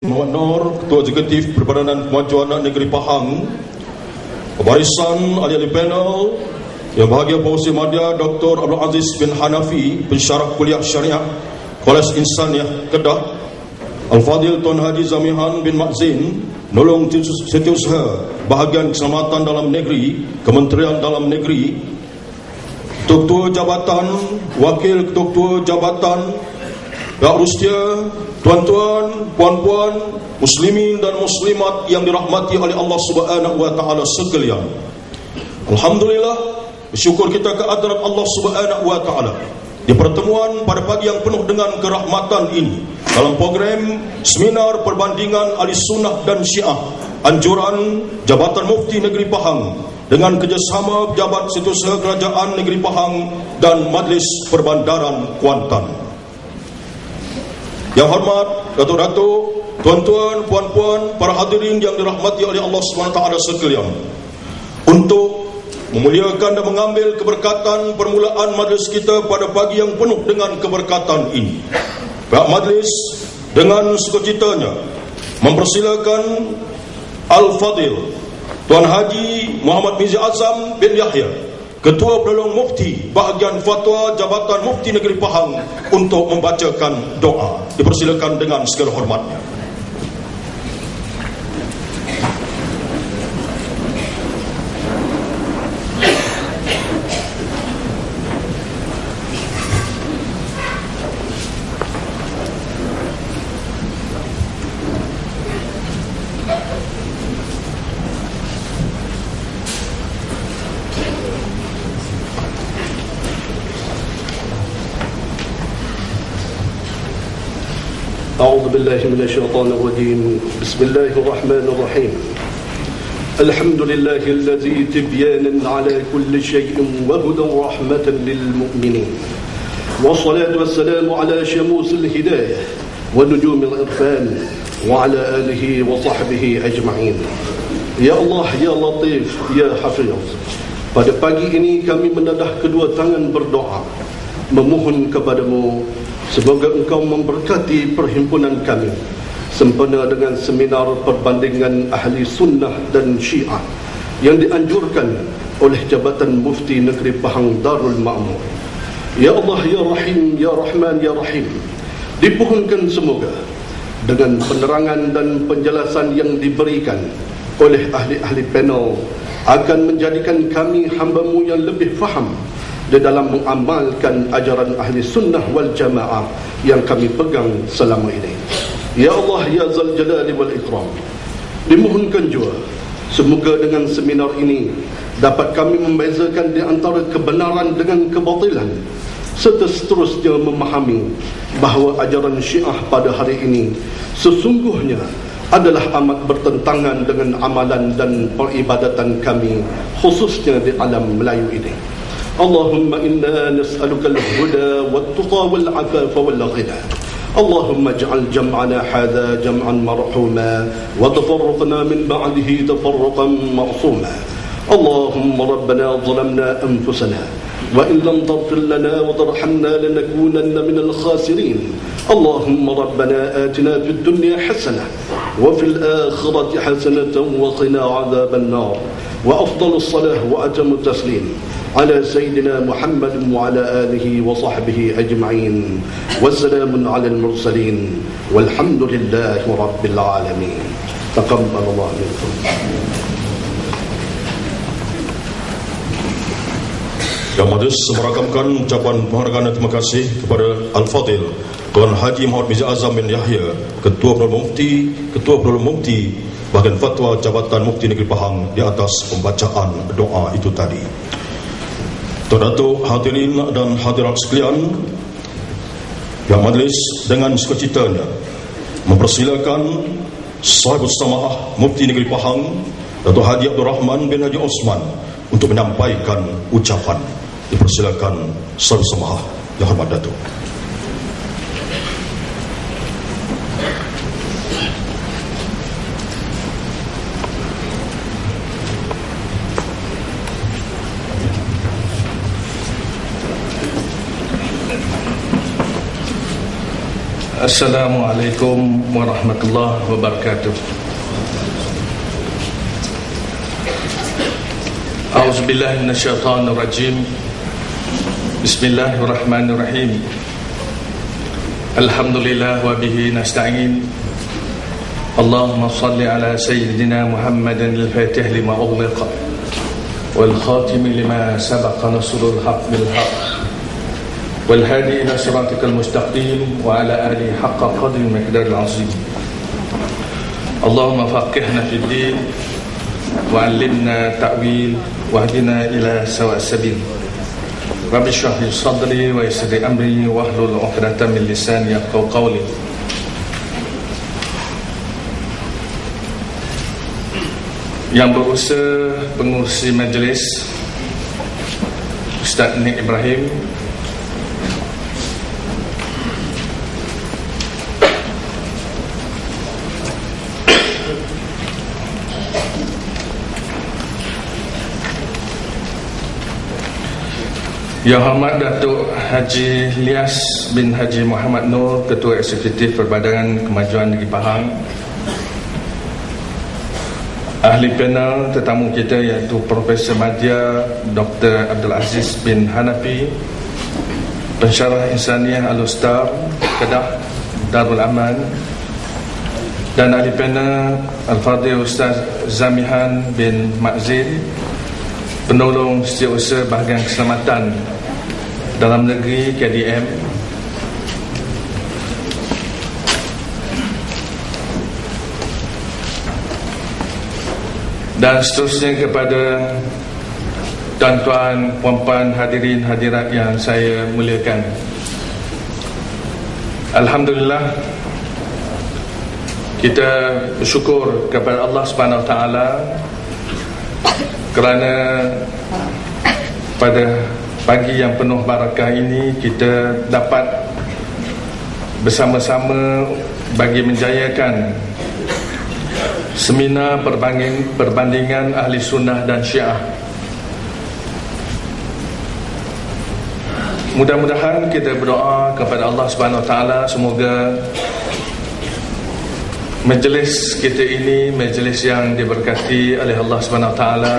Muhammad Nur, Ketua Eksekutif Perbadanan Kemajuan Negeri Pahang, barisan ahli panel yang bahagia Pengurusi Madya Dr. Abdul Aziz bin Hanafi, pensyarah kuliah syariah Kolej Insaniah Kedah, Al-Fadil Tuan Haji Zamihan bin Makzin, Nolong Setiausaha Bahagian Keselamatan Dalam Negeri, Kementerian Dalam Negeri, Ketua Jabatan, Wakil Ketua Jabatan, Pihak Rusia, tuan-tuan, puan-puan, muslimin dan muslimat yang dirahmati oleh Allah Subhanahu wa taala sekalian. Alhamdulillah, bersyukur kita ke hadirat Allah Subhanahu wa taala di pertemuan pada pagi yang penuh dengan kerahmatan ini dalam program seminar perbandingan ahli sunnah dan syiah anjuran Jabatan Mufti Negeri Pahang dengan kerjasama Pejabat Setiausaha Kerajaan Negeri Pahang dan Majlis Perbandaran Kuantan. Yang hormat Datuk-Datuk, tuan-tuan, puan-puan, para hadirin yang dirahmati oleh Allah SWT sekalian, untuk memuliakan dan mengambil keberkatan permulaan majlis kita pada pagi yang penuh dengan keberkatan ini, pihak majlis dengan sukacitanya mempersilakan Al-Fadil Tuan Haji Muhammad Mirza Azam bin Yahya, Ketua Penolong Mufti Bahagian Fatwa Jabatan Mufti Negeri Pahang, untuk membacakan doa. Dipersilakan dengan segala hormatnya. أعوذ بالله من الشيطان الرجيم بسم الله الرحمن الرحيم الحمد لله الذي تبيانا على كل شيء وهدى رحمة للمؤمنين والصلاة والسلام على شموس الهداية ونجوم الإرفان وعلى آله وصحبه أجمعين. Ya Allah, Ya Latif, Ya Hafiz, pada pagi ini kami menadah kedua tangan berdoa, memohon kepadamu semoga engkau memberkati perhimpunan kami sempena dengan seminar perbandingan ahli sunnah dan syiah yang dianjurkan oleh Jabatan Mufti Negeri Pahang Darul Ma'mur. Ya Allah, Ya Rahim, Ya Rahman, Ya Rahim, dipohonkan semoga dengan penerangan dan penjelasan yang diberikan oleh ahli-ahli panel akan menjadikan kami hamba-Mu yang lebih faham di dalam mengamalkan ajaran ahli sunnah wal jamaah yang kami pegang selama ini. Ya Allah, Ya Zal Jalali wal Ikram, dimohonkan juga semoga dengan seminar ini dapat kami membezakan di antara kebenaran dengan kebatilan, serta seterusnya memahami bahawa ajaran syiah pada hari ini sesungguhnya adalah amat bertentangan dengan amalan dan peribadatan kami, khususnya di alam Melayu ini. اللهم إنا نسألك الهدى والتقى والعفاف والغنى. اللهم اجعل جمعنا هذا جمعا مرحوما وتفرقنا من بعده تفرقا معصوما. اللهم ربنا ظلمنا أنفسنا وإن لم تغفر لنا وترحمنا لنكونن من الخاسرين. اللهم ربنا آتنا في الدنيا حسنة وفي الآخرة حسنة وقنا عذاب النار. وأفضل الصلاة وأتم التسليم على سيدنا محمد وعلى آله وصحبه أجمعين والسلام على المرسلين والحمد لله رب العالمين. تقبل الله منكم. Yang majlis merakamkan ucapan penghargaan dan terima kasih kepada Al-Fadil Tuan Haji Muhammad Mirza Azam bin Yahya, Ketua Penolong Mufti Bahagian Fatwa Jabatan Mufti Negeri Pahang, di atas pembacaan doa itu tadi. Tuan-tuan, hadirin dan hadirat sekalian, yang majlis dengan sukacitanya mempersilakan Sahibul Samaah Mufti Negeri Pahang, Datuk Haji Abdul Rahman bin Haji Osman, untuk menyampaikan ucapan. Dipersilakan Sahibul Samaah yang hormat Datuk. Assalamualaikum warahmatullahi wabarakatuh. A'udzubillahi minasyaitonir rajim. Bismillahirrahmanirrahim. Alhamdulillah wa bihi nasta'in. Allahumma salli ala sayyidina Muhammadin al-fatih lima ughliqa wal khatim lima sabaqa nasrul haqq bil haqq wal hadi ila siratikal mustaqim wa ala alihi haqqa qadri miqdaril azim. Allahumma faqihna fid din wa 'allimna ta'wil wa hdina ila sawa'is sabil. Rabbi shrah li sadri wa yassir li amri wa hlul 'uqdatam min lisani yafqahu qawli. Yang berusaha pengurusi majlis Ustaz Nik Ibrahim, Yang Hormat Datuk Haji Lias bin Haji Muhammad Nur, Ketua Eksekutif Perbadangan Kemajuan Negeri Pahang, ahli panel tetamu kita iaitu Profesor Madya Dr. Abdul Aziz bin Hanafi, Pensyarah Insaniah Al-Ustaz Kedah Darul Aman, dan ahli panel Al-Fadhil Ustaz Zamihan bin Makzin, Penolong Setiausaha Bahagian Keselamatan Dalam Negeri KDM, dan seterusnya kepada tuan-tuan, puan-puan, hadirin hadirat yang saya muliakan. Alhamdulillah, kita bersyukur kepada Allah Subhanahu Wa Taala kerana pada pagi yang penuh barakah ini kita dapat bersama-sama bagi menjayakan seminar perbandingan ahli sunnah dan syiah. Mudah-mudahan kita berdoa kepada Allah Subhanahu Wa Taala semoga majlis kita ini majlis yang diberkati oleh Allah Subhanahu Wa Taala,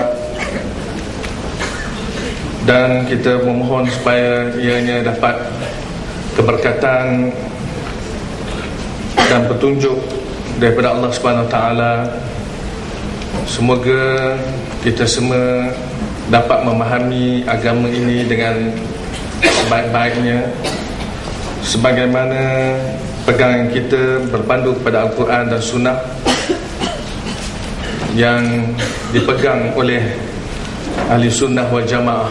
dan kita memohon supaya ianya dapat keberkatan dan petunjuk daripada Allah Subhanahu Wa Taala. Semoga kita semua dapat memahami agama ini dengan sebaik-baiknya, sebagaimana pegangan kita berpandu kepada Al-Quran dan Sunnah yang dipegang oleh ahli sunnah wal jamaah.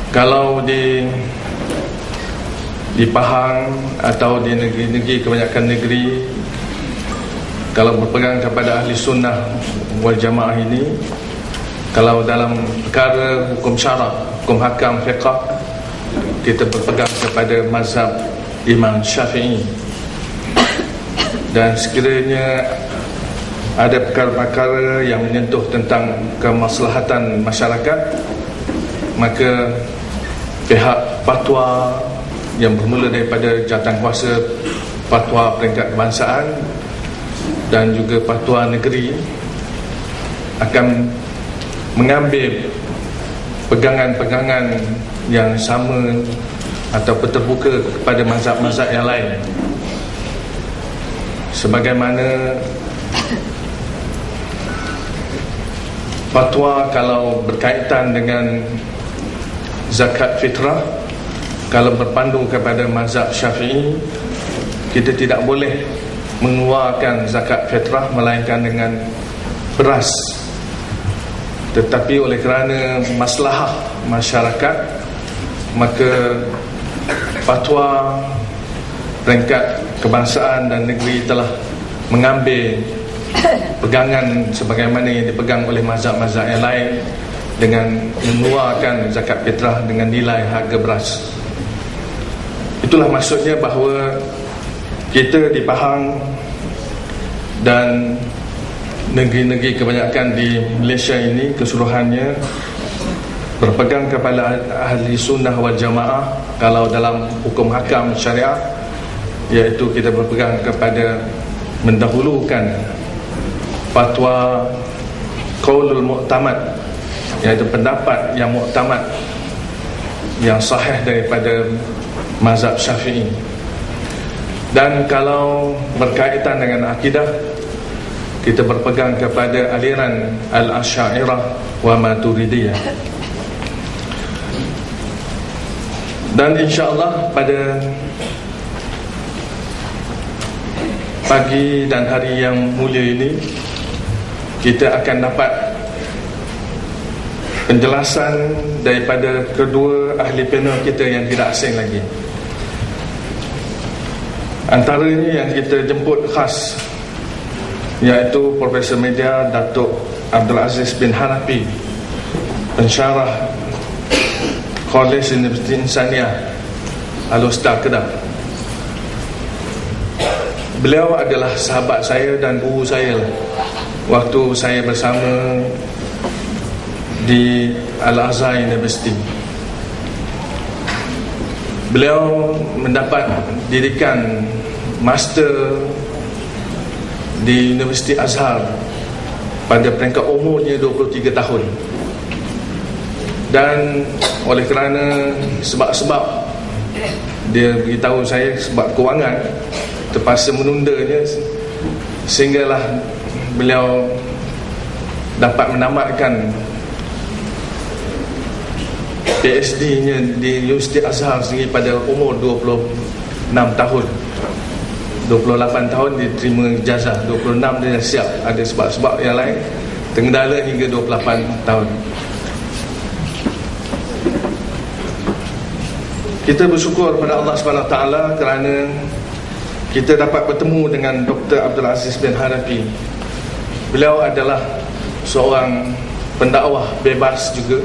Kalau di Pahang atau di negeri-negeri, kebanyakan negeri, kalau berpegang kepada ahli sunnah wal jamaah ini, kalau dalam perkara hukum syarak, hukum hakam, fiqh, kita berpegang kepada mazhab Imam Syafi'i. Dan sekiranya ada perkara-perkara yang menyentuh tentang kemaslahatan masyarakat, maka pihak fatwa yang bermula daripada Jawatankuasa Fatwa Peringkat Kebangsaan dan juga fatwa negeri akan mengambil pegangan-pegangan yang sama atau terbuka kepada mazhab-mazhab yang lain. Sebagaimana fatwa kalau berkaitan dengan zakat fitrah, kalau berpandu kepada mazhab Syafi'i, kita tidak boleh mengeluarkan zakat fitrah melainkan dengan beras. Tetapi oleh kerana maslahah masyarakat, maka fatwa peringkat kebangsaan dan negeri telah mengambil pegangan sebagaimana yang dipegang oleh mazhab-mazhab yang lain dengan mengeluarkan zakat fitrah dengan nilai harga beras. Itulah maksudnya bahawa kita di Pahang dan negeri-negeri kebanyakan di Malaysia ini keseluruhannya berpegang kepada ahli sunnah wal jamaah kalau dalam hukum hakam syariah, iaitu kita berpegang kepada mendahulukan fatwa qaulul mu'tamad, iaitu pendapat yang mu'tamad, yang sahih daripada mazhab Syafi'i. Dan kalau berkaitan dengan akidah, kita berpegang kepada aliran Al-Asy'ariyah wa Maturidiyah. Dan insya-Allah pada pagi dan hari yang mulia ini kita akan dapat penjelasan daripada kedua ahli panel kita yang tidak asing lagi. Antaranya yang kita jemput khas, iaitu Profesor Media Datuk Abdul Aziz bin Hanafi, pensyarah College Universiti Insaniah Al-Ustaz Kedah. Beliau adalah sahabat saya dan guru saya waktu saya bersama di Al-Azhar University. Beliau mendapat didikan master di Universiti Azhar pada peringkat umurnya 23 tahun. Dan oleh kerana sebab-sebab dia beritahu saya, sebab kewangan, terpaksa menundanya, sehinggalah beliau dapat menamatkan PhD-nya di Universiti Azhar sendiri pada umur 26 tahun. 28 tahun diterima ijazah, 26 dia dah siap. Ada sebab-sebab yang lain tergendala hingga 28 tahun. Kita bersyukur pada Allah SWT kerana kita dapat bertemu dengan Dr. Abdul Aziz bin Hanafi. Beliau adalah seorang pendakwah bebas juga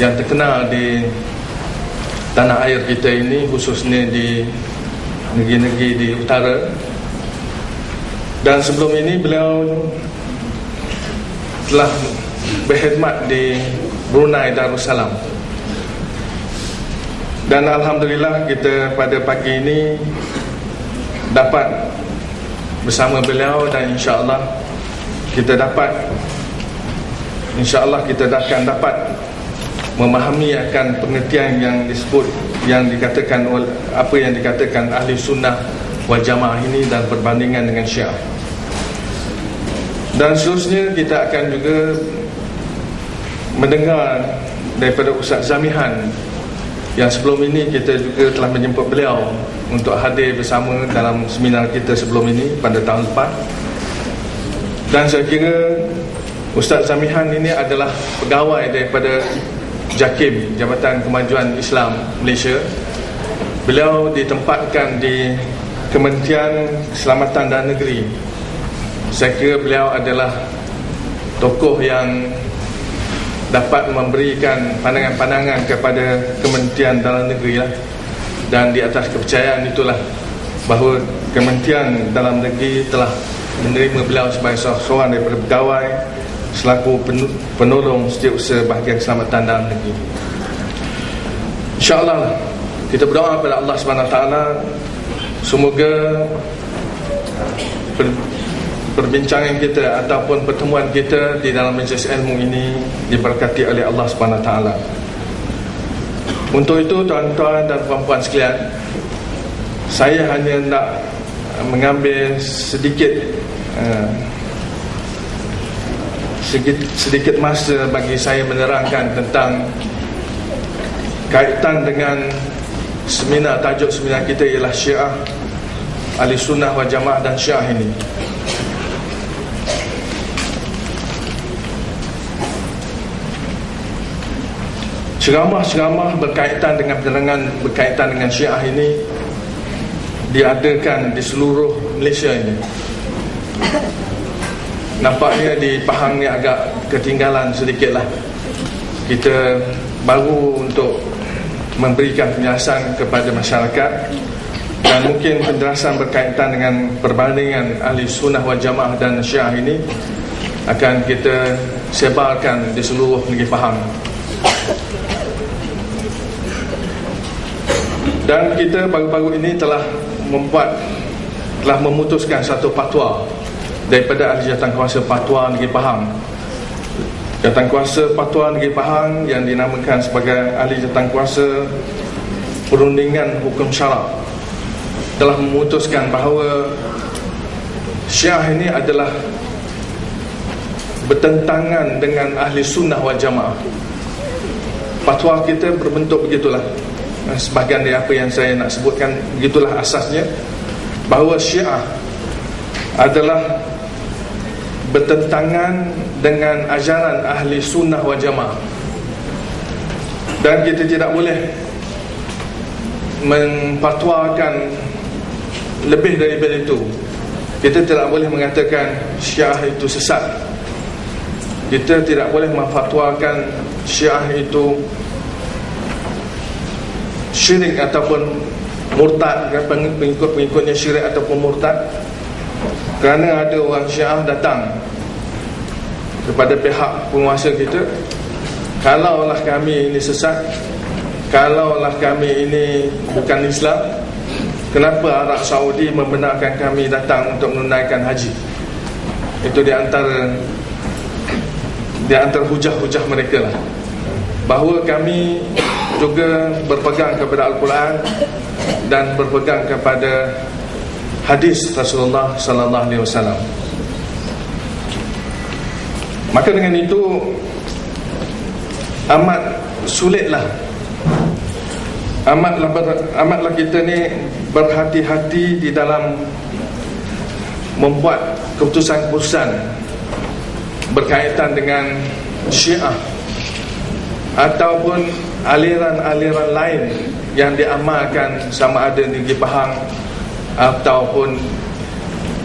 yang terkenal di tanah air kita ini, khususnya di negeri-negeri di utara. Dan sebelum ini beliau telah berkhidmat di Brunei Darussalam. Dan alhamdulillah kita pada pagi ini dapat bersama beliau, dan insya-Allah kita akan dapat memahami akan pengertian yang disebut, yang dikatakan apa yang dikatakan ahli sunnah wal jamaah ini dan perbandingan dengan Syiah. Dan seterusnya kita akan juga mendengar daripada Ustaz Zamihan, yang sebelum ini kita juga telah menjemput beliau untuk hadir bersama dalam seminar kita sebelum ini pada tahun lepas. Dan saya kira Ustaz Zamihan ini adalah pegawai daripada JAKIM, Jabatan Kemajuan Islam Malaysia. Beliau ditempatkan di Kementerian Keselamatan Dalam Negeri. Saya kira beliau adalah tokoh yang dapat memberikan pandangan-pandangan kepada Kementerian Dalam Negeri lah. Dan di atas kepercayaan itulah bahawa Kementerian Dalam Negeri telah menerima beliau sebagai seorang daripada pegawai selaku penolong setiausaha bahagian keselamatan dalam negeri. InsyaAllah kita berdoa kepada Allah SWT semoga perbincangan kita ataupun pertemuan kita di dalam majlis ilmu ini diberkati oleh Allah SWT. Untuk itu tuan-tuan dan puan-puan sekalian, saya hanya nak mengambil sedikit masa bagi saya menerangkan tentang kaitan dengan seminar, tajuk seminar kita ialah Syiah, Ahli Sunnah wal Jamaah dan Syiah ini. Ceramah-ceramah berkaitan dengan penerangan berkaitan dengan Syiah ini diadakan di seluruh Malaysia ini. Nampaknya di Pahang ni agak ketinggalan sedikitlah. Kita baru untuk memberikan penjelasan kepada masyarakat, dan mungkin penjelasan berkaitan dengan perbandingan Ahli Sunnah wal Jamaah dan Syiah ini akan kita sebarkan di seluruh negeri Pahang. Dan kita baru-baru ini telah memutuskan satu fatwa daripada Ahli Jawatankuasa Fatwa Negeri Pahang. Jawatankuasa Fatwa Negeri Pahang yang dinamakan sebagai Ahli Jawatankuasa Perundingan Hukum Syarak telah memutuskan bahawa Syiah ini adalah bertentangan dengan Ahli Sunnah wal Jamaah. Fatwa kita berbentuk begitulah. Sebahagian dari apa yang saya nak sebutkan, begitulah asasnya, bahawa Syiah adalah bertentangan dengan ajaran Ahli Sunnah wal Jamaah, dan kita tidak boleh memfatwakan lebih daripada itu. Kita tidak boleh mengatakan Syiah itu sesat. Kita tidak boleh memfatwakan Syiah itu syirik ataupun murtad, pengikut-pengikutnya syirik ataupun murtad. Kerana ada orang Syiah datang kepada pihak penguasa kita, kalaulah kami ini sesat, kalaulah kami ini bukan Islam, kenapa Arab Saudi membenarkan kami datang untuk menunaikan haji? Itu di antara hujah-hujah mereka lah, bahawa kami juga berpegang kepada Al-Quran dan berpegang kepada hadis Rasulullah sallallahu alaihi wasallam. Maka dengan itu amatlah kita ni berhati-hati di dalam membuat keputusan-keputusan berkaitan dengan Syiah ataupun aliran-aliran lain yang diamalkan sama ada di Negeri Pahang ataupun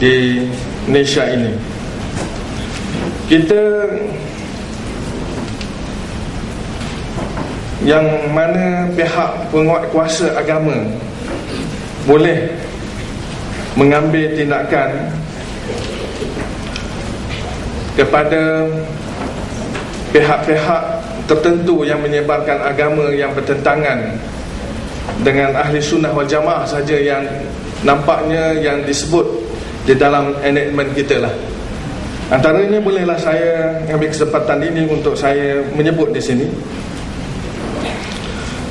di Malaysia ini. Kita yang mana pihak penguatkuasa agama boleh mengambil tindakan kepada pihak-pihak tertentu yang menyebarkan agama yang bertentangan dengan Ahli Sunnah wal Jamaah saja, yang nampaknya yang disebut di dalam enactment kita lah. Antaranya bolehlah saya ambil kesempatan ini untuk saya menyebut di sini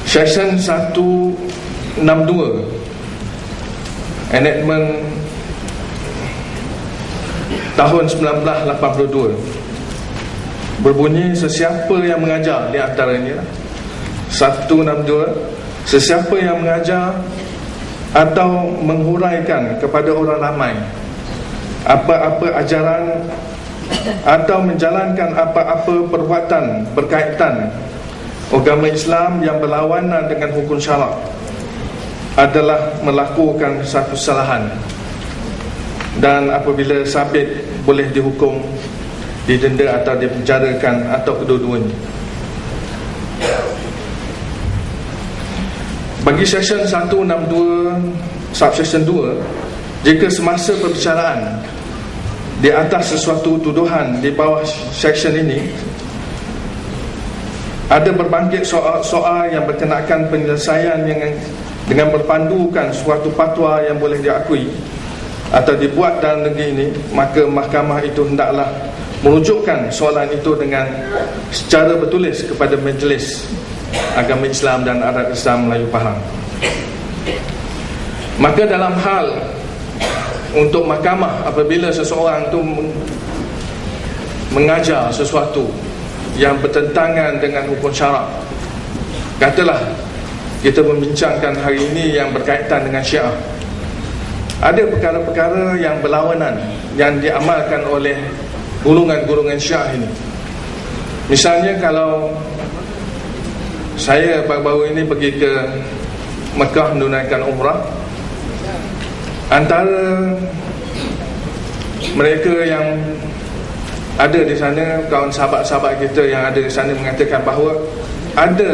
Section 162 enactment tahun 1982 berbunyi, sesiapa yang mengajar, di antaranya 162, sesiapa yang mengajar atau menghuraikan kepada orang ramai apa-apa ajaran atau menjalankan apa-apa perbuatan berkaitan agama Islam yang berlawanan dengan hukum syarak adalah melakukan satu kesalahan, dan apabila sabit boleh dihukum, didenda atau dipenjarakan atau kedua-duanya. Bagi Section 162 Subsection 2, jika semasa perbicaraan di atas sesuatu tuduhan di bawah section ini ada berbangkit soal-soal yang berkenaan penyelesaian dengan berpandukan suatu fatwa yang boleh diakui atau dibuat dalam negeri ini, maka mahkamah itu hendaklah merujukkan soalan itu dengan secara bertulis kepada Majlis Agama Islam dan Adat Islam Melayu Pahang. Maka dalam hal untuk mahkamah, apabila seseorang itu mengajar sesuatu yang bertentangan dengan hukum syarak, katalah kita membincangkan hari ini yang berkaitan dengan Syiah, ada perkara-perkara yang berlawanan yang diamalkan oleh golongan-golongan Syiah ini. Misalnya kalau saya baru-baru ini pergi ke Mekah menunaikan umrah, antara mereka yang ada di sana, kawan sahabat-sahabat kita yang ada di sana mengatakan bahawa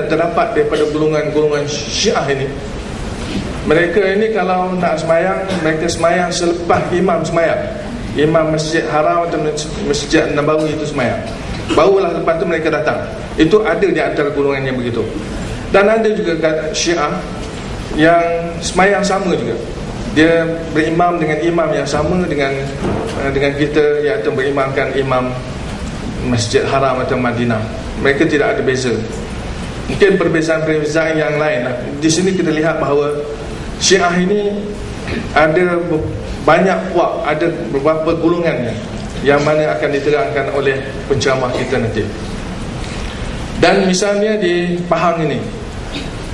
terdapat daripada golongan-golongan Syiah ini, mereka ini kalau nak semayang, mereka semayang selepas imam semayang, imam Masjid Haram atau Masjid Nabawi itu semayang, barulah lepas tu mereka datang. Itu ada di antara golongan yang begitu. Dan ada juga Syiah yang semayang sama juga. Dia berimam dengan imam yang sama dengan kita, iaitu berimamkan imam Masjid Haram atau Madinah. Mereka tidak ada beza. Mungkin perbezaan-perbezaan yang lain lah. Di sini kita lihat bahawa Syiah ini ada banyak puak, ada beberapa golongannya yang mana akan diterangkan oleh penceramah kita nanti. Dan misalnya di Pahang ini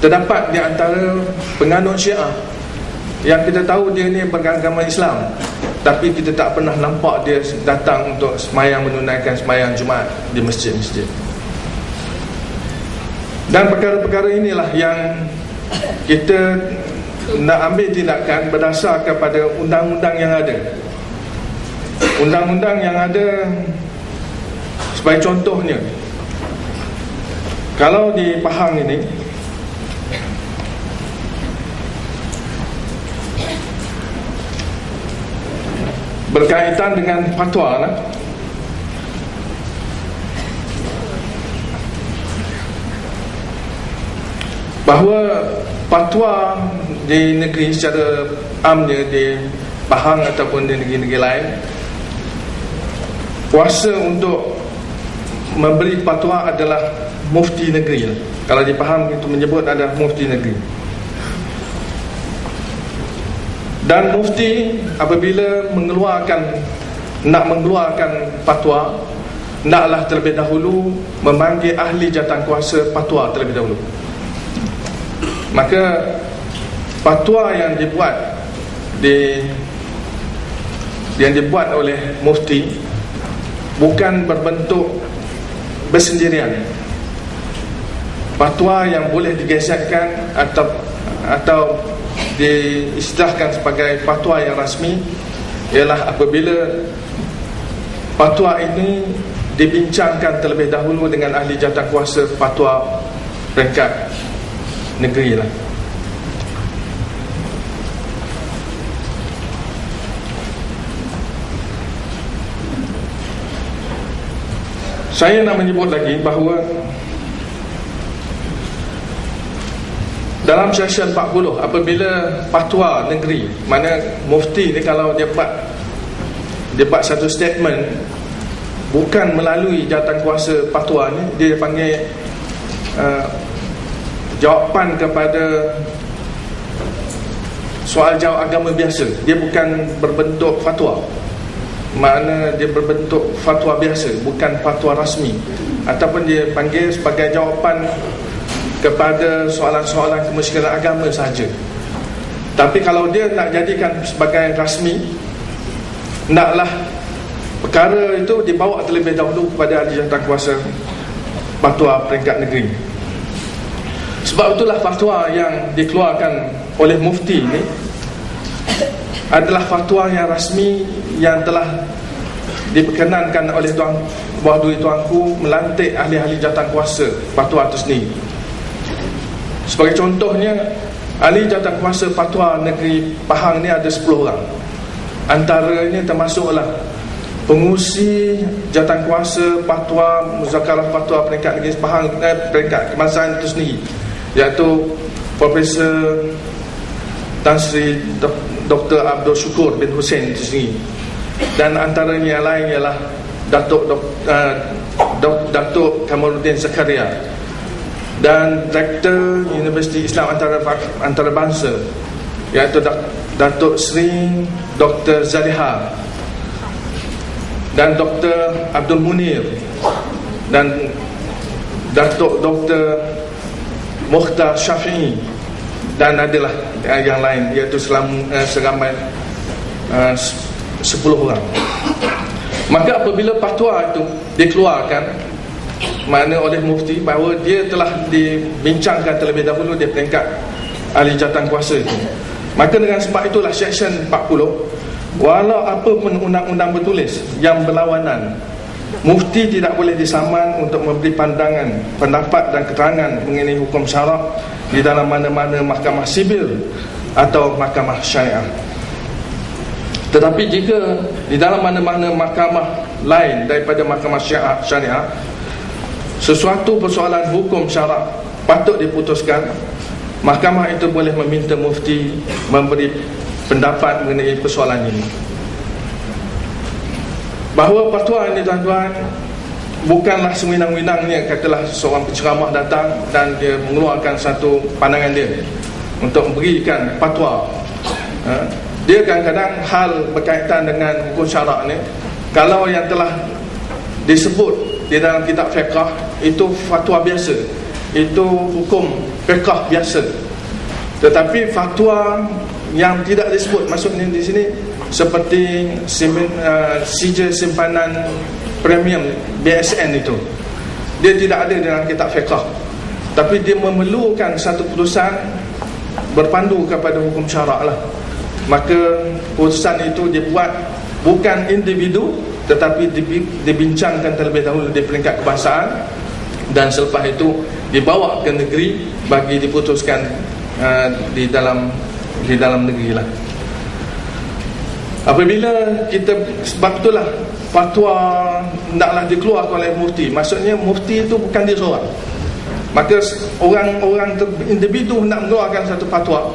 terdapat di antara penganut Syiah yang kita tahu dia ni beragama Islam, tapi kita tak pernah nampak dia datang untuk semayang, menunaikan semayang Jumaat di masjid-masjid. Dan perkara-perkara inilah yang kita nak ambil tindakan berdasar kepada undang-undang yang ada. Undang-undang yang ada, sebagai contohnya, kalau di Pahang ini berkaitan dengan fatwa lah, bahawa fatwa di negeri secara amnya, di Pahang ataupun di negeri-negeri lain, kuasa untuk memberi fatwa adalah mufti negeri. Kalau di Pahang itu menyebut ada mufti negeri. Dan mufti apabila nak mengeluarkan fatwa, naklah terlebih dahulu memanggil ahli jawatankuasa fatwa terlebih dahulu. Maka fatwa yang dibuat oleh mufti bukan berbentuk bersendirian. Fatwa yang boleh digeserkan atau diistilahkan sebagai fatwa yang rasmi ialah apabila fatwa ini dibincangkan terlebih dahulu dengan ahli jawatankuasa fatwa peringkat negeri lah. Saya nak menyebut lagi bahawa dalam Seksyen 40, apabila fatwa negeri, mana mufti ni kalau dia buat satu statement bukan melalui jawatankuasa fatwa ni, dia panggil jawapan kepada soal jawab agama biasa. Dia bukan berbentuk fatwa, makna dia berbentuk fatwa biasa, bukan fatwa rasmi. Ataupun dia panggil sebagai jawapan kepada soalan-soalan kemusyrikan agama sahaja. Tapi kalau dia nak jadikan sebagai rasmi, naklah perkara itu dibawa terlebih dahulu kepada ahli jawatankuasa fatwa peringkat negeri. Sebab itulah fatwa yang dikeluarkan oleh mufti ini adalah fatwa yang rasmi, yang telah diperkenankan oleh tuanku melantik ahli-ahli jawatankuasa fatwa itu sendiri. Sebagai contohnya, ahli jawatankuasa fatwa negeri Pahang ni ada 10 orang. Antaranya termasuklah pengurusi jawatankuasa fatwa muzakarah fatwa peringkat negeri Pahang, peringkat kebangsaan itu sendiri, iaitu Profesor Tan Sri Dr. Abdul Syukur bin Hussein itu sendiri. Dan antaranya yang lain ialah Datuk Kamaluddin Zakaria dan Rektor Universiti Islam Antarabangsa, iaitu Datuk Sri Dr. Zaliha dan Dr. Abdul Munir dan Datuk Dr. Mukhtar Syafi'i, dan adalah yang lain, iaitu seramai 10 orang. Maka apabila fatwa itu dikeluarkan, makna oleh mufti, bahawa dia telah dibincangkan terlebih dahulu di peringkat ahli jawatankuasa itu, maka dengan sebab itulah Seksyen 40, walau apa pun undang-undang bertulis yang berlawanan, mufti tidak boleh disaman untuk memberi pandangan, pendapat dan keterangan mengenai hukum syarak di dalam mana-mana mahkamah sibil atau mahkamah syariah. Tetapi jika di dalam mana-mana mahkamah lain daripada mahkamah syariah, sesuatu persoalan hukum syarak patut diputuskan, mahkamah itu boleh meminta mufti memberi pendapat mengenai persoalan ini. Bahawa fatwa ini tuan-tuan bukanlah seminang-minangnya katalah seorang penceramah datang dan dia mengeluarkan satu pandangan dia untuk memberikan fatwa. Dia kadang-kadang hal berkaitan dengan hukum syarak ni, kalau yang telah disebut di dalam kitab fiqh itu fatwa biasa, itu hukum fiqh biasa. Tetapi fatwa yang tidak disebut, maksudnya di sini seperti sijil simpanan premium BSN itu, dia tidak ada dalam kitab fiqh, tapi dia memerlukan satu keputusan berpandu kepada hukum syarak lah. Maka keputusan itu dibuat bukan individu, tetapi dibincangkan terlebih dahulu di peringkat kebangsaan, dan selepas itu dibawa ke negeri bagi diputuskan di dalam negeri lah. Apabila kita, sebab itulah fatwa hendaklah dikeluarkan oleh mufti. Maksudnya mufti itu bukan dia seorang. Maka orang individu hendak mengeluarkan satu fatwa,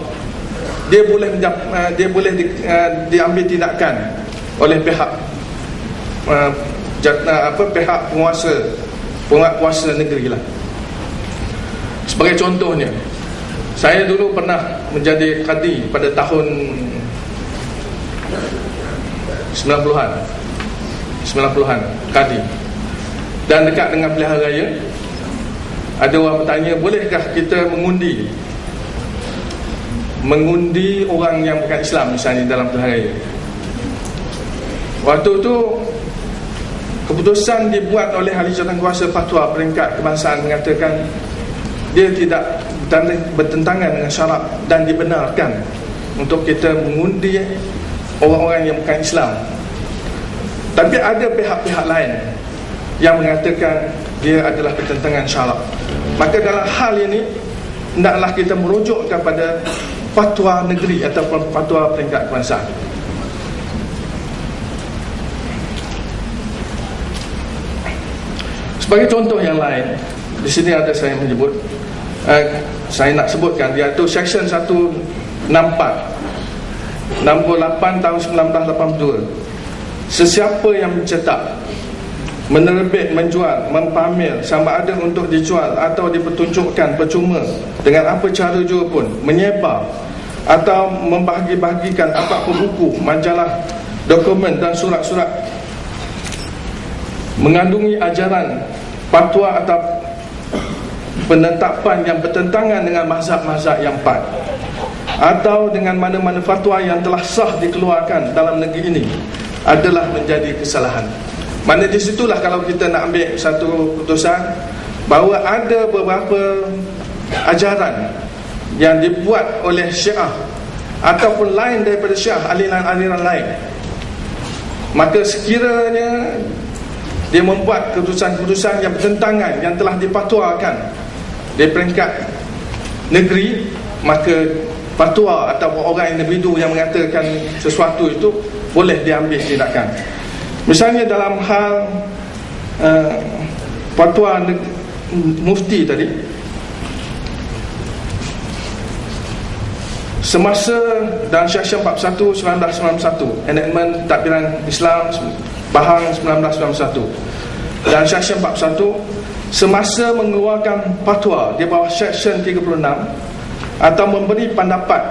dia boleh diambil tindakan oleh pihak pihak penguasa negeri lah. Sebagai contohnya, saya dulu pernah menjadi qadi pada tahun 90-an qadi, dan dekat dengan pilihan raya ada orang bertanya, bolehkah kita mengundi orang yang bukan Islam misalnya dalam pilihan raya. Waktu tu keputusan dibuat oleh ahli jawatankuasa fatwa peringkat kebangsaan mengatakan dia tidak bertentangan dengan syarak dan dibenarkan untuk kita mengundi orang-orang yang bukan Islam. Tapi ada pihak-pihak lain yang mengatakan dia adalah bertentangan syarak. Maka dalam hal ini hendaklah kita merujuk kepada fatwa negeri ataupun fatwa peringkat kebangsaan. Sebagai contoh yang lain, di sini ada saya menyebut, saya nak sebutkan, iaitu Seksyen 164 nombor 8 tahun 1982. Sesiapa yang mencetak, menerbit, menjual, mempamer, sama ada untuk dijual atau dipertunjukkan percuma dengan apa cara jua pun, menyebar atau membahagi-bahagikan apapun buku, majalah, dokumen dan surat-surat mengandungi ajaran, fatwa atau penetapan yang bertentangan dengan mazhab-mazhab yang empat, atau dengan mana-mana fatwa yang telah sah dikeluarkan dalam negeri ini, adalah menjadi kesalahan. Mana di situlah kalau kita nak ambil satu keputusan bahawa ada beberapa ajaran yang dibuat oleh Syiah ataupun lain daripada Syiah, aliran-aliran lain, maka sekiranya dia membuat keputusan-keputusan yang bertentangan, yang telah dipatwakan di peringkat negeri, maka fatwa atau orang individu yang mengatakan sesuatu itu boleh diambil tindakan. Misalnya dalam hal fatwa mufti tadi, semasa dalam Seksyen 41 1991, Enakmen Tadbiran Islam Pahang 1991, dan Seksyen 41, semasa mengeluarkan fatwa di bawah Seksyen 36 atau memberi pendapat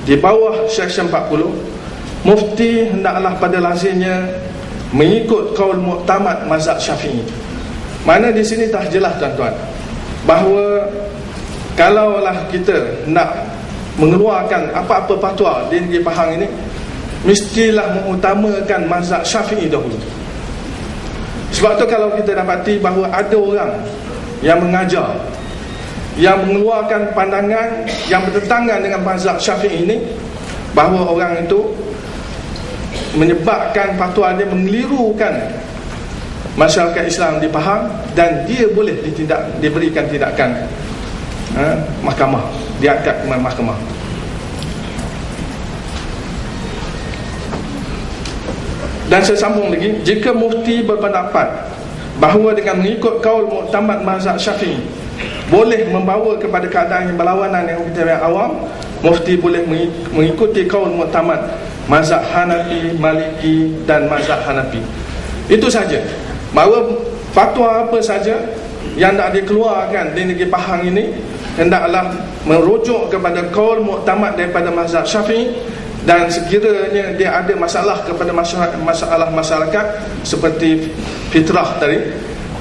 di bawah Seksyen 40, mufti hendaklah pada lazimnya mengikut kaul muktamad mazhab Syafi'i. Mana di sini dah jelas tuan-tuan bahawa kalaulah kita nak mengeluarkan apa-apa fatwa di negeri Pahang ini, mestilah mengutamakan mazhab Syafi'i dahulu. Sebab tu kalau kita dapati bahawa ada orang yang mengajar, yang mengeluarkan pandangan yang bertentangan dengan mazhab Syafi'i ini, bahawa orang itu menyebabkan fatwa dia mengelirukan masyarakat Islam di Pahang, dan dia boleh diberikan tindakan mahkamah, diangkat ke mahkamah. Dan saya sambung lagi, jika mufti berpendapat bahawa dengan mengikut kaul muktamad mazhab Syafi'i boleh membawa kepada keadaan yang berlawanan yang kita yang awam, mufti boleh mengikuti kaul muktamad mazhab Hanafi, Maliki dan mazhab Hanafi. Itu saja. Bahawa fatwa apa saja yang nak dikeluarkan di negeri Pahang ini hendaklah merujuk kepada kaul muktamad daripada mazhab Syafi'i, dan sekiranya dia ada masalah kepada masalah masyarakat seperti fitrah tadi,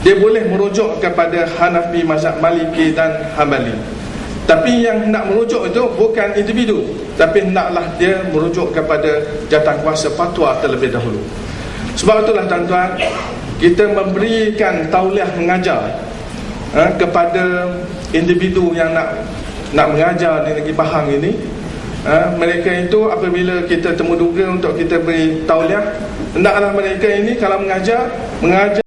dia boleh merujuk kepada Hanafi, mazhab Maliki dan Hambali. Tapi yang hendak merujuk itu bukan individu, tapi hendaklah dia merujuk kepada jawatankuasa fatwa terlebih dahulu. Sebab itulah tuan-tuan, kita memberikan tauliah mengajar kepada individu yang nak mengajar di negeri Pahang ini. Mereka itu apabila kita temuduga untuk kita beri tauliah, hendaklah mereka ini kalau mengajar